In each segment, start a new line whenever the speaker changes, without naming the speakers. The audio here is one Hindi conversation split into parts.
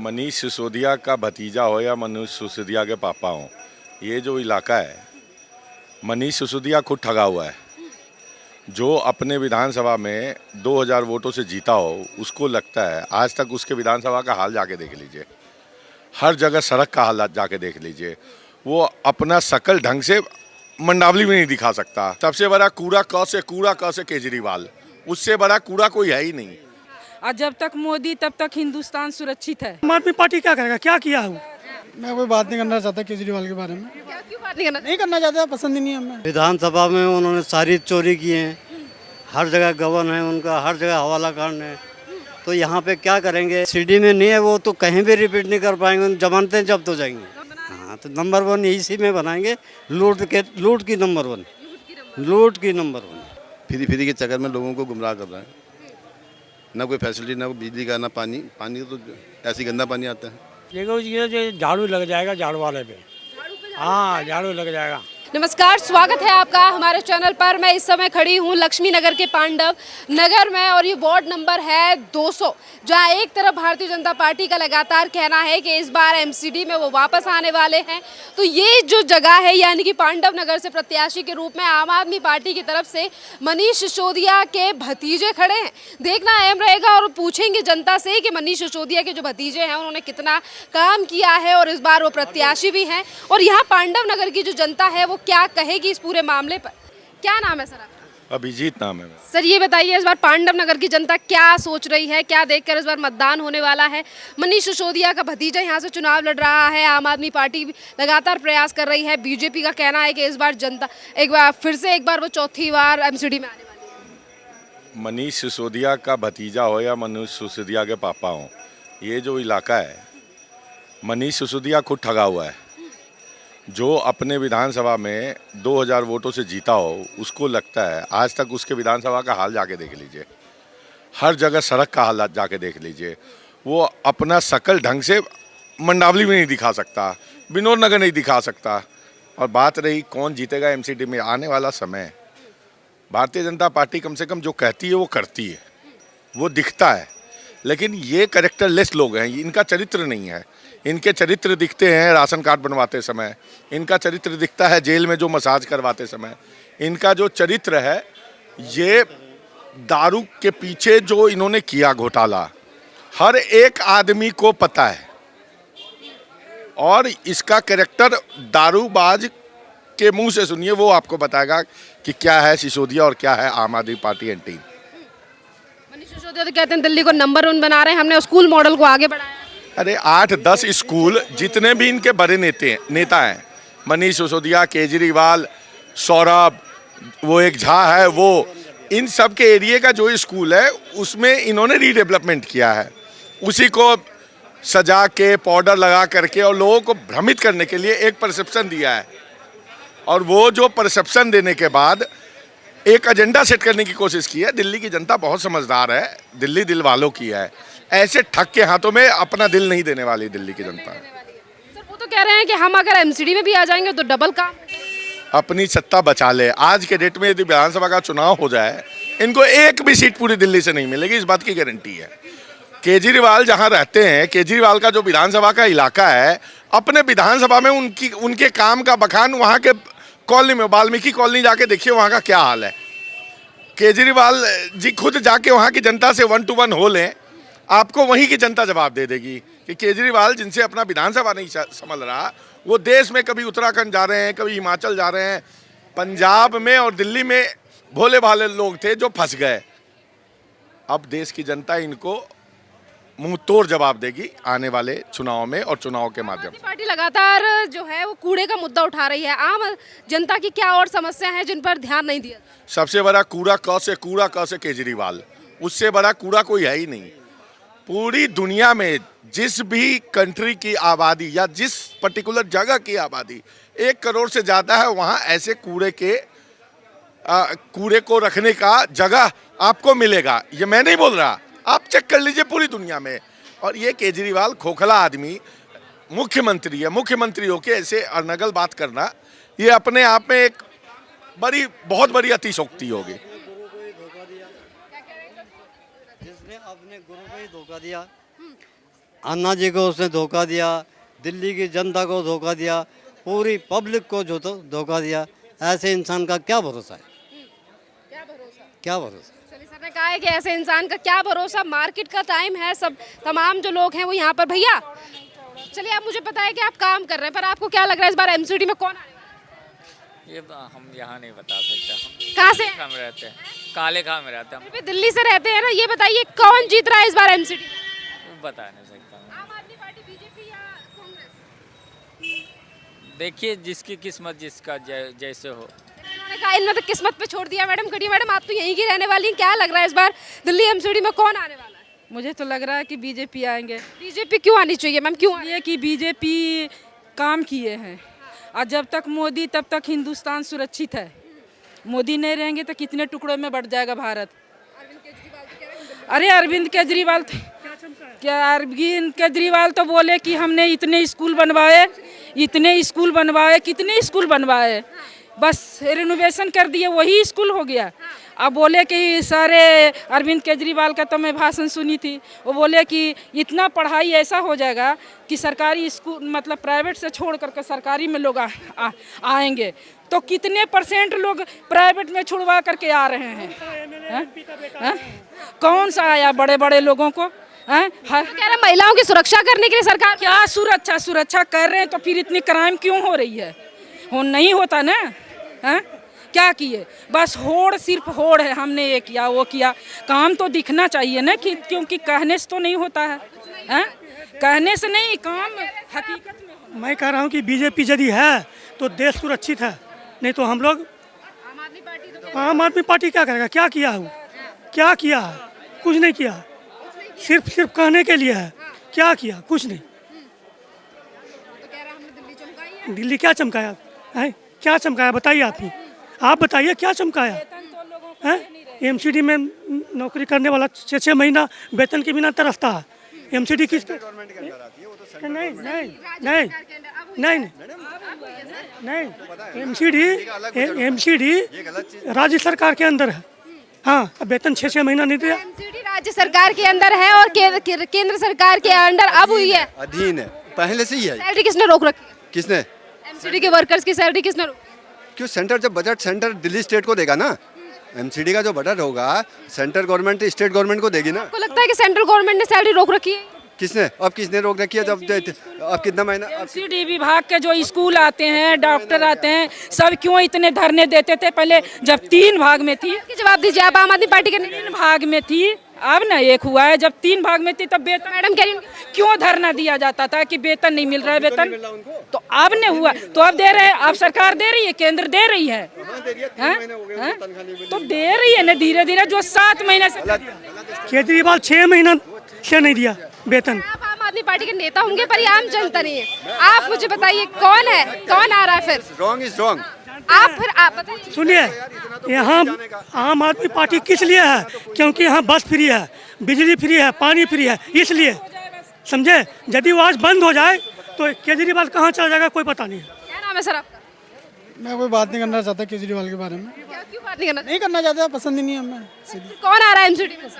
मनीष सिसोदिया का भतीजा हो या मनीष सिसोदिया के पापा हो, ये जो इलाका है, मनीष सिसोदिया खुद ठगा हुआ है। जो अपने विधानसभा में 2000 वोटों से जीता हो, उसको लगता है, आज तक उसके विधानसभा का हाल जाके देख लीजिए, हर जगह सड़क का हाल जाके देख लीजिए, वो अपना शकल ढंग से मंडावली में नहीं दिखा सकता। सबसे बड़ा कूड़ा क से केजरीवाल, उससे बड़ा कूड़ा कोई है ही नहीं।
और जब तक मोदी तब तक हिंदुस्तान सुरक्षित है।
आम आदमी पार्टी क्या करेगा, क्या किया है?
मैं कोई बात नहीं करना चाहता केजरीवाल के बारे में।
क्यों बात नहीं
करना चाहता, पसंद ही नहीं है हमें।
विधानसभा में उन्होंने सारी चोरी की है, हर जगह गबन है उनका, हर जगह हवाला कांड है। तो यहाँ पे क्या करेंगे? सीडी में नहीं है वो, तो कहीं भी रिपीट नहीं कर पाएंगे, जमानतें जब्त हो जाएंगी। हाँ, तो नंबर 1 इसी में बनाएंगे, लूट की नंबर 1, लूट की नंबर 1।
फ्री के चक्कर में लोगों को गुमराह कर रहा है। ना कोई फैसिलिटी, ना कोई बिजली का, ना पानी तो ऐसी गंदा पानी आता है।
ये झाड़ू लग जाएगा, झाड़ू वाले पे। हाँ, झाड़ू लग जाएगा।
नमस्कार, स्वागत है आपका हमारे चैनल पर। मैं इस समय खड़ी हूँ लक्ष्मी नगर के पांडव नगर में और ये वार्ड नंबर है 200, जहाँ एक तरफ भारतीय जनता पार्टी का लगातार कहना है कि इस बार एमसीडी में वो वापस आने वाले हैं। तो ये जो जगह है, यानी कि पांडव नगर से प्रत्याशी के रूप में आम आदमी पार्टी की तरफ से मनीष सिसोदिया के भतीजे खड़े हैं। देखना अहम रहेगा और पूछेंगे जनता से कि मनीष सिसोदिया के जो भतीजे हैं उन्होंने कितना काम किया है और इस बार वो प्रत्याशी भी हैं। और यहाँ पांडव नगर की जो जनता है वो क्या कहेगी इस पूरे मामले पर। क्या नाम है सर आपका?
अभिजीत नाम है।
सर ये बताइए, इस बार पांडव नगर की जनता क्या सोच रही है, क्या देखकर इस बार मतदान होने वाला है? मनीष सिसोदिया का भतीजा यहाँ से चुनाव लड़ रहा है, आम आदमी पार्टी लगातार प्रयास कर रही है, बीजेपी का कहना है कि इस बार जनता एक बार वो चौथी बार एमसीडी में आने वाली है।
मनीष सिसोदिया का भतीजा हो या मनीष सिसोदिया के पापा हो, ये जो इलाका है, मनीष सिसोदिया खुद ठगा हुआ है। जो अपने विधानसभा में 2000 वोटों से जीता हो, उसको लगता है, आज तक उसके विधानसभा का हाल जाके देख लीजिए, हर जगह सड़क का हाल जाके देख लीजिए, वो अपना शकल ढंग से मंडावली में नहीं दिखा सकता, विनोद नगर नहीं दिखा सकता। और बात रही कौन जीतेगा एमसीडी में, आने वाला समय, भारतीय जनता पार्टी कम से कम जो कहती है वो करती है, वो दिखता है। लेकिन ये कैरेक्टरलेस लोग हैं, इनका चरित्र नहीं है। इनके चरित्र दिखते हैं राशन कार्ड बनवाते समय, इनका चरित्र दिखता है जेल में जो मसाज करवाते समय, इनका जो चरित्र है, ये दारू के पीछे जो इन्होंने किया घोटाला, हर एक आदमी को पता है। और इसका कैरेक्टर दारूबाज के मुंह से सुनिए, वो आपको बताएगा कि क्या है सिसोदिया और क्या है आम आदमी party and team.
Manish Sisodia तो कहते हैं दिल्ली को नंबर 1 बना रहे हैं, हमने स्कूल मॉडल को आगे बढ़ाया।
अरे 8-10 स्कूल, जितने भी इनके बड़े नेता हैं, मनीष सिसोदिया, केजरीवाल, सौरभ, वो एक झा है, वो इन सब के एरिया का जो स्कूल है उसमें इन्होंने रीडेवलपमेंट किया है। उसी को सजा के, पाउडर लगा करके और लोगों को भ्रमित करने के लिए एक परसेप्शन दिया है। और वो जो परसेप्शन देने के बाद एक एजेंडा सेट करने की कोशिश की है। दिल्ली की जनता बहुत समझदार है, दिल्ली दिल वालों की है, ऐसे ठग के हाथों में अपना दिल नहीं देने वाली दिल्ली की जनता है।
सर वो तो कह रहे हैं कि हम अगर एमसीडी में भी आ जाएंगे तो डबल काम।
अपनी सत्ता बचा ले। आज के डेट में यदि विधानसभा का चुनाव हो जाए, इनको एक भी सीट पूरी दिल्ली से नहीं मिलेगी, इस बात की गारंटी है। केजरीवाल जहां रहते हैं, केजरीवाल का जो विधानसभा का इलाका है, अपने विधानसभा में उनके काम का बखान वहाँ के कॉलोनी में, वाल्मीकि कॉलोनी जाके देखिए वहाँ का क्या हाल है। केजरीवाल जी खुद जाके वहाँ की जनता से 1 to 1 हो लें, आपको वहीं की जनता जवाब दे देगी कि केजरीवाल जिनसे अपना विधानसभा नहीं संभल रहा, वो देश में कभी उत्तराखंड जा रहे हैं, कभी हिमाचल जा रहे हैं, पंजाब में और दिल्ली में भोले भाले लोग थे जो फंस गए। अब देश की जनता इनको मुंह तोड़ जवाब देगी आने वाले चुनाव में और चुनाव के माध्यम से।
पार्टी लगातार जो है वो कूड़े का मुद्दा उठा रही है। आम जनता की क्या और समस्या है जिन पर ध्यान नहीं दिया?
सबसे बड़ा कूड़ा क से केजरीवाल, उससे बड़ा कूड़ा कोई है ही नहीं। पूरी दुनिया में जिस भी कंट्री की आबादी या जिस पर्टिकुलर जगह की आबादी 1 करोड़ से ज़्यादा है, वहाँ ऐसे कूड़े को रखने का जगह आपको मिलेगा। ये मैं नहीं बोल रहा, आप चेक कर लीजिए पूरी दुनिया में। और ये केजरीवाल खोखला आदमी मुख्यमंत्री है, मुख्यमंत्री होके ऐसे अनर्गल बात करना, ये अपने आप में एक बहुत बड़ी अतिशोक्ति होगी।
जिसने अपने गुरु को ही धोखा दिया, अन्ना जी को उसने धोखा दिया, दिल्ली की जनता को धोखा दिया, पूरी पब्लिक को जो तो धोखा दिया। ऐसे इंसान का क्या भरोसा है?
क्या भरोसा?
क्या भरोसा?
चलिए, सर ने कहा है कि ऐसे इंसान का क्या भरोसा। मार्केट का टाइम है, सब तमाम जो लोग हैं वो यहाँ पर। भैया चलिए, आप मुझे पता है कि आप काम कर रहे हैं, पर आपको क्या लग रहा है इस बार एमसीडी में कौन आने वाला है?
ये हम यहाँ नहीं बता सकते।
कहाँ से?
हम रहते हैं काले खां में रहते हैं
फिर भी दिल्ली से रहते हैं ना, ये बताइए कौन जीत रहा है इस बार एमसीडी में?
हम बता नहीं सकता।
आम आदमी पार्टी, बीजेपी या कांग्रेस?
देखिए जिसकी किस्मत जिसका जैसे हो।
इन्होंने कहा इन्होंने तो किस्मत पे छोड़ दिया। मैडम खड़ी, मैडम आप तो यहीं की रहने वाली हैं, क्या लग रहा है इस बार दिल्ली एमसीडी में कौन आने वाला है?
मुझे तो लग रहा है कि बीजेपी आएंगे।
बीजेपी क्यों आनी चाहिए मैम, क्यों?
ये कि बीजेपी काम किए हैं, और जब तक मोदी तब तक हिंदुस्तान सुरक्षित है। मोदी नहीं रहेंगे तो कितने टुकड़ों में बढ़ जाएगा भारत। अरे अरविंद केजरीवाल तो बोले कि हमने इतने स्कूल बनवाए, कितने स्कूल बनवाए, बस रिनोवेशन कर दिए, वही स्कूल हो गया। अब बोले कि सारे अरविंद केजरीवाल का तो मैं भाषण सुनी थी, वो बोले कि इतना पढ़ाई ऐसा हो जाएगा कि सरकारी स्कूल मतलब प्राइवेट से छोड़ करके सरकारी में लोग आएंगे। तो कितने % लोग प्राइवेट में छुड़वा करके आ रहे हैं? कौन सा आया बड़े बड़े लोगों को?
कह रहे महिलाओं की सुरक्षा करने के लिए सरकार
क्या सुरक्षा कर रहे हैं, तो फिर इतनी क्राइम क्यों हो रही है? नहीं होता ना। क्या किए? बस होड़, सिर्फ होड़ है, हमने ये किया वो किया। काम तो दिखना चाहिए ना, कि क्योंकि कहने से तो नहीं होता है, कहने से नहीं, काम हकीकत में।
मैं कह रहा हूँ कि बीजेपी यदि है तो देश सुरक्षित है, नहीं तो हम लोग आम आदमी पार्टी क्या करेगा? क्या किया है? क्या किया है? कुछ नहीं किया, सिर्फ कहने के लिए है। क्या किया? कुछ नहीं। दिल्ली क्या चमकाया है? क्या चमकाया बताइए आप बताइए क्या चमकाया है? एमसीडी में नौकरी करने वाला 6 महीना वेतन के बिना तरसता है। एमसीडी किसके? नहीं, एमसीडी राज्य सरकार के अंदर है। हाँ, अब वेतन 6 महीना नहीं दिया।
एमसीडी राज्य सरकार के अंदर है और केंद्र सरकार के अंडर अब हुई है,
अधीन है, पहले से ही है।
सैलरी किसने रोक रखी?
किसने?
एमसीडी के वर्कर्स की सैलरी किसने रोकी?
क्यों? सेंटर जब बजट सेंटर दिल्ली स्टेट को देगा ना, एमसीडी का जो बजट होगा सेंटर गवर्नमेंट स्टेट गवर्नमेंट को देगी ना।
आपको लगता है कि सेंट्रल गवर्नमेंट ने सैलरी रोक रखी है?
किसने? अब किसने रोक रखी है? जब अब कितना महीना?
एमसीडी विभाग के जो स्कूल आते हैं, डॉक्टर आते हैं, सब क्यों इतने धरने देते थे पहले, जब 3 भाग में थी?
जवाब दीजिए, आप आम आदमी पार्टी के
3 भाग में थी, अब ना 1 हुआ है। जब 3 भाग में थी तब वेतन
मैडम कह रही हूँ
क्यों धरना दिया जाता था कि वेतन नहीं मिल रहा है? वेतन तो अब नहीं हुआ, तो अब दे रहे हैं। अब सरकार दे रही है, केंद्र दे रही है, तो दे रही है ना धीरे धीरे। जो 7 महीने से
केजरीवाल 6 महीना से नहीं दिया वेतन।
आप आम आदमी पार्टी के नेता होंगे पर ये आम जनता नहीं है। आप मुझे बताइए कौन है, कौन आ रहा है फिर?
Wrong is wrong.
आप बताइए।
सुनिए, यहाँ आम आदमी पार्टी किस लिए है? क्योंकि यहाँ बस फ्री है, बिजली फ्री है, पानी फ्री है, इसलिए। समझे? यदि वो आज बंद हो जाए तो केजरीवाल कहाँ चला जाएगा कोई पता नहीं।
क्या नाम है सर आपका?
मैं कोई बात नहीं करना चाहता केजरीवाल के बारे में।
क्यों बात नहीं करना?
नहीं करना चाहता, पसंद ही नहीं है हमें।
कौन आ रहा है एमसीडी में?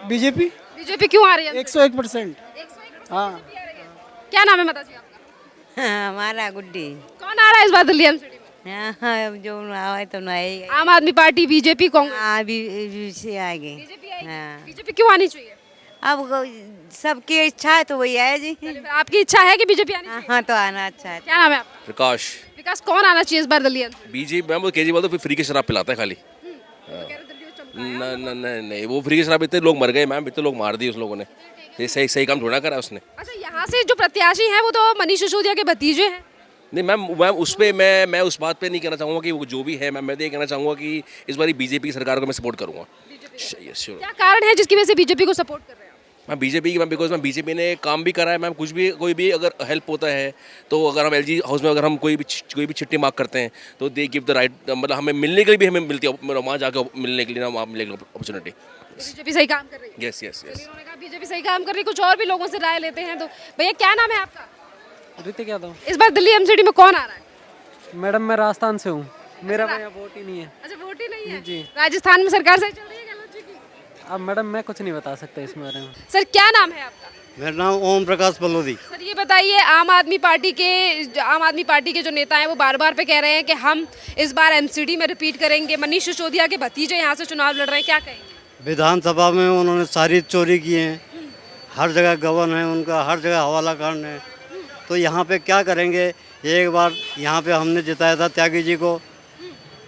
बीजेपी
बीजेपी क्यों आ रही है?
101%। हाँ।
क्या नाम है माताजी आपका?
हमारा गुड्डी।
कौन आ रहा है इस बार दिल्ली एमसीडी में?
हाँ, जो आए तो नहीं।
आम आदमी पार्टी, बीजेपी, कांग्रेस?
हाँ, भी से आएगी। हाँ।
बीजेपी क्यों आनी चाहिए?
अब सबकी इच्छा है तो वही है जी।
आपकी इच्छा है कि बीजेपी आनी चाहिए?
हाँ, तो आना अच्छा है।
क्या नाम है आपका?
प्रकाश।
विकास, कौन आना चाहिए इस बार दिल्ली?
बीजेपी मैम, वो केजरीवाल तो फिर फ्री की शराब पिलाता है खाली। नहीं, वो फ्री की शराब, इतने लोग मर गए मैम, इतने लोग मार दिए उस लोगों ने। ये सही काम थोड़ा करा उसने।
अच्छा, यहाँ से जो प्रत्याशी हैं वो तो मनीष सिसोदिया के भतीजे हैं।
नहीं मैम उस पर मैं उस बात पे नहीं कहना चाहूँगा कि वो जो भी है मैम, मैं तो ये कहना चाहूँगा कि इस बार बीजेपी की सरकार को मैं सपोर्ट करूँगा।
क्या कारण है जिसकी वजह से बीजेपी को सपोर्ट कर रहे हैं?
मैम बीजेपी की, मैम बिकॉज मैम बीजेपी ने काम भी करा है मैम। कोई भी अगर हेल्प होता है तो अगर हम एलजी हाउस में अगर हम कोई भी चिट्ठी मार्क करते हैं तो दे गिव द राइट, मतलब हमें मिलने के लिए भी हमें मिलती है, वहाँ जाकर मिलने के लिए ना वहाँ मिलेगी अपॉर्चुनिटी।
बीजेपी सही काम कर रही है।
यस।
उन्होंने कहा बीजेपी सही काम कर रही है। कुछ और भी लोगों से राय लेते हैं। तो भैया क्या नाम है आपका?
ऋतिक यादव।
इस बार दिल्ली एमसीडी में कौन आ रहा है?
मैडम मैं राजस्थान से हूँ, मेरा यहाँ वोट ही नहीं है।
अच्छा, वोट ही नहीं है
जी।
राजस्थान में सरकार सही चल रही है?
अब मैडम मैं कुछ नहीं बता सकता इसमें बारे में।
सर क्या नाम है आपका?
मेरा नाम ओम प्रकाश पलोदी।
सर ये बताइए, आम आदमी पार्टी के जो नेता हैं वो बार बार पे कह रहे हैं कि हम इस बार एमसीडी में रिपीट करेंगे। मनीष सिसोदिया के भतीजे यहाँ से चुनाव लड़ रहे हैं, क्या कहेंगे?
विधानसभा में उन्होंने सारी चोरी की है, हर जगह गबन है उनका, हर जगह हवाला कांड है। तो यहाँ पे क्या करेंगे? एक बार यहाँ पे हमने जिताया था त्यागी जी को,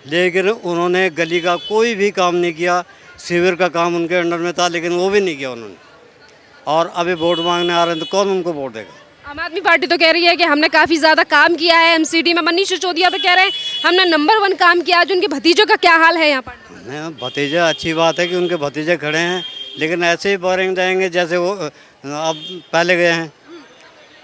लेकिन उन्होंने गली का कोई भी काम नहीं किया। शिविर का काम उनके अंडर में था, लेकिन वो भी नहीं किया उन्होंने। और अभी वोट मांगने आ रहे हैं तो कौन उनको वोट देगा?
आम आदमी पार्टी तो कह रही है कि हमने काफ़ी ज़्यादा काम किया है एमसीडी में। मनीष सिसोदिया तो कह रहे हैं हमने नंबर 1 काम किया। आज उनके भतीजों का क्या हाल है यहाँ पर?
नहीं, भतीजे अच्छी बात है कि उनके भतीजे खड़े हैं, लेकिन ऐसे ही बोरिंग जाएंगे जैसे वो अब पहले गए हैं।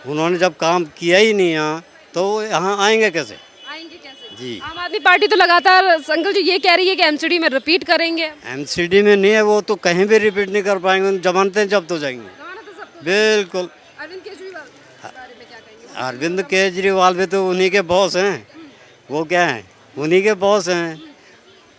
उन्होंने जब काम किया ही नहीं यहाँ, तो वो यहाँ आएंगे कैसे?
आएंगे कैसे
जी।
आम आदमी पार्टी तो लगातार अंकल जी ये कह रही है कि एमसीडी में रिपीट करेंगे।
एमसीडी में नहीं है, वो तो कहीं भी रिपीट नहीं कर पाएंगे। जमानतें जब तो जाएंगे। बिल्कुल।
अरविंद केजरीवाल के बारे में क्या कहेंगे?
अरविंद केजरीवाल भी तो उन्हीं के बॉस हैं। वो क्या हैं? उन्हीं के बॉस हैं।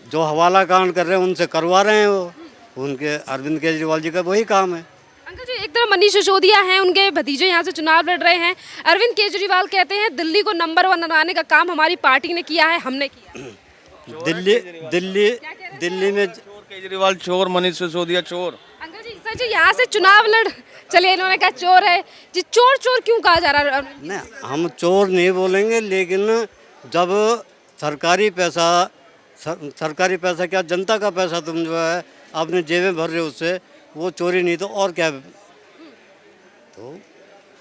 जो हवाला कांड कर रहे हैं उनसे करवा रहे हैं वो। उनके अरविंद केजरीवाल जी का वही काम है।
अंकल जी, एक तरफ मनीष सिसोदिया हैं, उनके भतीजे यहाँ से चुनाव लड़ रहे हैं। अरविंद केजरीवाल कहते हैं दिल्ली को नंबर 1 बनाने का काम हमारी पार्टी ने किया है, हमने किया।
दिल्ली में
केजरीवाल चोर, मनीष सिसोदिया चोर।
अंकल जी, सर जी यहाँ से चुनाव लड़, चलिए इन्होंने कहा चोर है जी। चोर चोर क्यों कहा जा रहा है?
नहीं, हम चोर नहीं बोलेंगे, लेकिन जब सरकारी पैसा क्या, जनता का पैसा तुम जो है अपने जेब में भर रहे हो, उससे वो चोरी नहीं तो और क्या? तो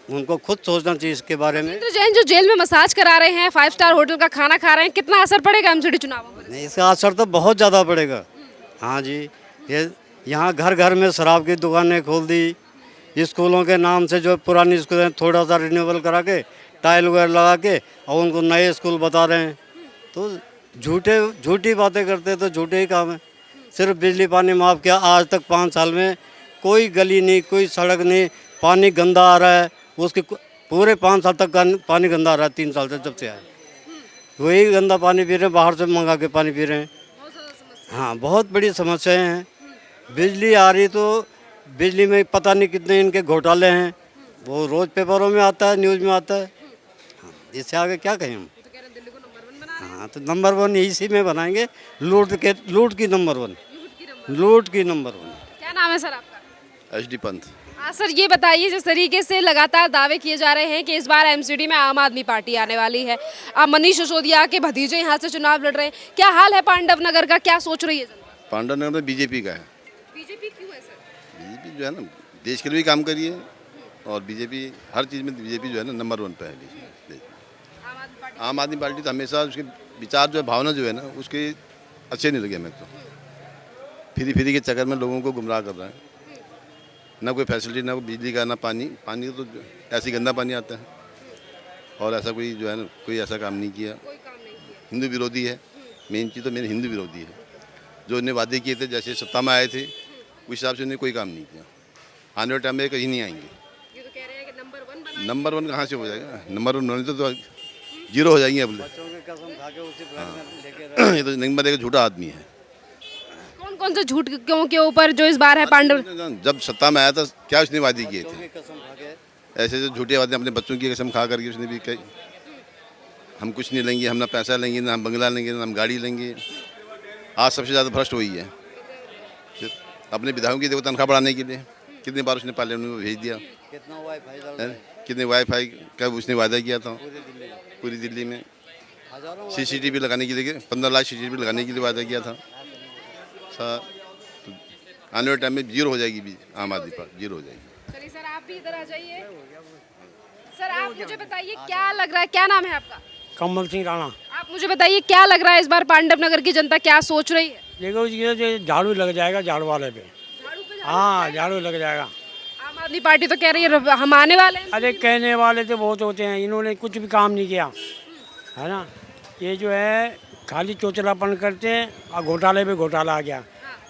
उनको खुद सोचना चाहिए इसके बारे में।
तो जैन जो जेल में मसाज करा रहे हैं, 5 स्टार होटल का खाना खा रहे हैं, कितना असर पड़ेगा एमसीडी चुनावों पर?
नहीं, इसका असर तो बहुत ज़्यादा पड़ेगा। हाँ जी, ये यहाँ घर घर में शराब की दुकानें खोल दी। स्कूलों के नाम से जो पुरानी स्कूल हैं थोड़ा सा रिन्यूअल करा के, टाइल वगैरह लगा के, और उनको नए स्कूल बता रहे हैं। तो झूठी बातें करते हैं, तो झूठे ही काम है। सिर्फ बिजली पानी माफ़ किया आज तक 5 साल में, कोई गली नहीं, कोई सड़क नहीं, पानी गंदा आ रहा है। उसके पूरे 5 साल तक पानी गंदा आ रहा है, 3 साल से जब से आए वही गंदा पानी पी रहे हैं, बाहर से मंगा के पानी पी रहे हैं। हाँ, बहुत बड़ी समस्याएं हैं। बिजली आ रही तो बिजली में पता नहीं कितने इनके घोटाले हैं, वो रोज़ पेपरों में आता है, न्यूज़ में आता है। हाँ, इससे आगे क्या कहें हम? हाँ, तो नंबर 1 इसी में बनाएंगे। लूट की नंबर 1।
क्या नाम है सर आपका?
HD पंथ।
हाँ सर, ये बताइए, जिस तरीके से लगातार दावे किए जा रहे हैं कि इस बार एमसीडी में आम आदमी पार्टी आने वाली है, अब मनीष सिसोदिया के भतीजे यहाँ से चुनाव लड़ रहे हैं, क्या हाल है पांडव नगर का? क्या सोच रही है जनता?
पांडव नगर में बीजेपी का है।
बीजेपी क्यों है सर?
बीजेपी जो है ना, देश के लिए भी काम करी है, और बीजेपी हर चीज़ में बीजेपी जो है ना नंबर 1 पे है। आम आदमी पार्टी तो हमेशा उसके विचार जो है, भावना जो है ना, उसके अच्छे नहीं लगे हमें। तो फ्री के चक्कर में लोगों को गुमराह कर रहा है। ना कोई फैसिलिटी, ना कोई बिजली का, ना पानी तो ऐसे गंदा पानी आता है। और ऐसा कोई जो है ना, कोई ऐसा काम नहीं किया। हिंदू विरोधी है, मेन चीज़ तो मेरे हिंदू विरोधी है। जो उन्हें वादे किए थे, जैसे सत्ता में आए थे, उस हिसाब से उन्हें कोई काम नहीं किया। आने वाले टाइम में कहीं नहीं आएंगे।
ये तो कह रहे हैं कि नंबर 1
नंबर 1 कहाँ से हो जाएगा? नंबर 1 होने तो 0 हो जाएंगे अपने। ये तो नंबर 1 झूठा आदमी है।
कौन से झूठ क्यों के ऊपर जो इस बार है पांडव?
जब सत्ता में आया था, क्या उसने वादे किए थे? ऐसे जो झूठे वादे अपने बच्चों की कसम खा करके उसने भी कही, हम कुछ नहीं लेंगे, हम ना पैसा लेंगे, ना हम बंगला लेंगे, ना हम गाड़ी लेंगे। आज सबसे ज़्यादा भ्रष्ट हुई है। अपने विधायकों की देखो तनख्वाह बढ़ाने के लिए कितनी बार उसने पार्लियामेंट में भेज दिया। कितने वाईफाई का उसने वादा किया था पूरी दिल्ली में। CCTV लगाने के लिए 15 लाख CCTV लगाने के लिए वादा किया था। तो आने वाले टाइम में 0 हो जाएगी आम आदमी पार्टी, 0 हो जाएगी।
चलिए सर, आप भी इधर आ जाइए। सर आप मुझे बताइए, क्या लग रहा है, क्या नाम है आपका?
कमल सिंह राणा।
आप मुझे बताइए, क्या लग रहा है इस बार पांडव नगर की जनता क्या सोच रही है?
देखो ये झाड़ू लग जाएगा, झाड़ू वाले पे। हाँ, झाड़ू लग जाएगा।
आम आदमी पार्टी तो कह रही है हम आने वाले हैं।
अरे कहने वाले तो बहुत होते हैं, इन्होंने कुछ भी काम नहीं किया है ना। ये जो है खाली चोचलापन करते हैं, और घोटाले पे घोटाला आ गया।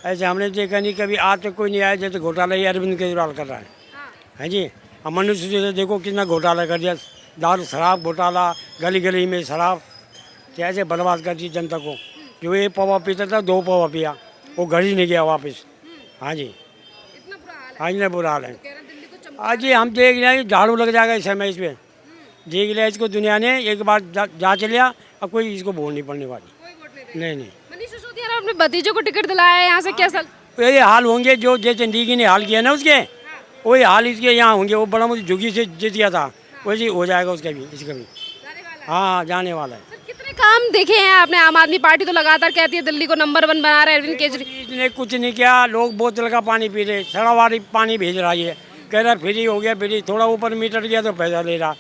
ऐसे हमने देखा नहीं कभी, आज तक कोई नहीं आया जैसे घोटाला ही अरविंद केजरीवाल कर रहा है जी। और मनीष सिसोदिया देखो कितना घोटाला कर दिया, दारू शराब घोटाला, गली गली में शराब, कैसे बर्बाद कर दी जनता को। जो 1 पवा पीता था 2 पवा पिया, वो घर ही नहीं गया वापस। हाँ जी,
इतना बुरा हाल है।
हाँ जी, बुरा हाल है।
कह रहे हैं दिल्ली को
आज जी हम देख रहे हैं झाड़ू लग जाएगा इस समय इस पे, देख लिया इसको दुनिया ने एक बार जा चलिया, अब कोई इसको वोट नहीं पड़ने वाली।
कोई वोट नहीं देगा।
नहीं नहीं,
मनीष सिसोदिया ने अपने भतीजे को टिकट दिलाया है, यहाँ से क्या सल?
ये हाल होंगे जो जैसे जिंदगी ने हाल किया ना उसके, वही हाल इसके यहाँ होंगे। वो बड़ा मुझे झुकी से जीत गया था, वैसे हो जाएगा उसका भी, इसका भी। हाँ, जाने वाला है।
सर, कितने काम देखे हैं आपने? आम आदमी पार्टी तो लगातार कहती है दिल्ली को नंबर 1 बना रहे अरविंद केजरीवाल।
इसने कुछ नहीं किया, लोग बोतल का पानी पी रहे, सड़ा वाली पानी भेज रहा है, कह रहा फ्री हो गया, फ्री थोड़ा ऊपर मीटर गया तो पैसा ले रहा।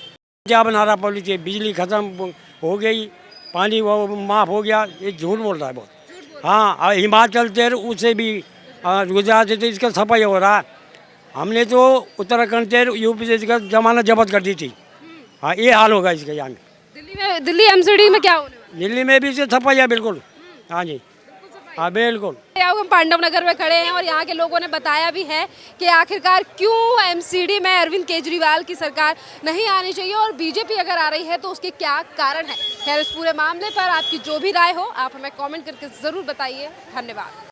क्या बना रहा पब्लिक से, बिजली खत्म हो गई, पानी वो माफ हो गया, ये झूठ बोल रहा है बहुत। हाँ, और हिमाचल से उससे भी गुजरात से तो इसका सफाई हो रहा है। हमने तो उत्तराखंड से यूपी से इसका जमाना जब्त कर दी थी। हाँ, ये हाल होगा इसका यहाँ में।
दिल्ली एमसीडी में क्या होने वाला
दिल्ली में भी इससे सफाई है बिल्कुल। हाँ जी, हाँ बिल्कुल।
हम पांडव नगर में खड़े हैं और यहाँ के लोगों ने बताया भी है कि आखिरकार क्यों एमसीडी में अरविंद केजरीवाल की सरकार नहीं आनी चाहिए और बीजेपी अगर आ रही है तो उसके क्या कारण है। खैर, इस पूरे मामले पर आपकी जो भी राय हो आप हमें कमेंट करके ज़रूर बताइए। धन्यवाद।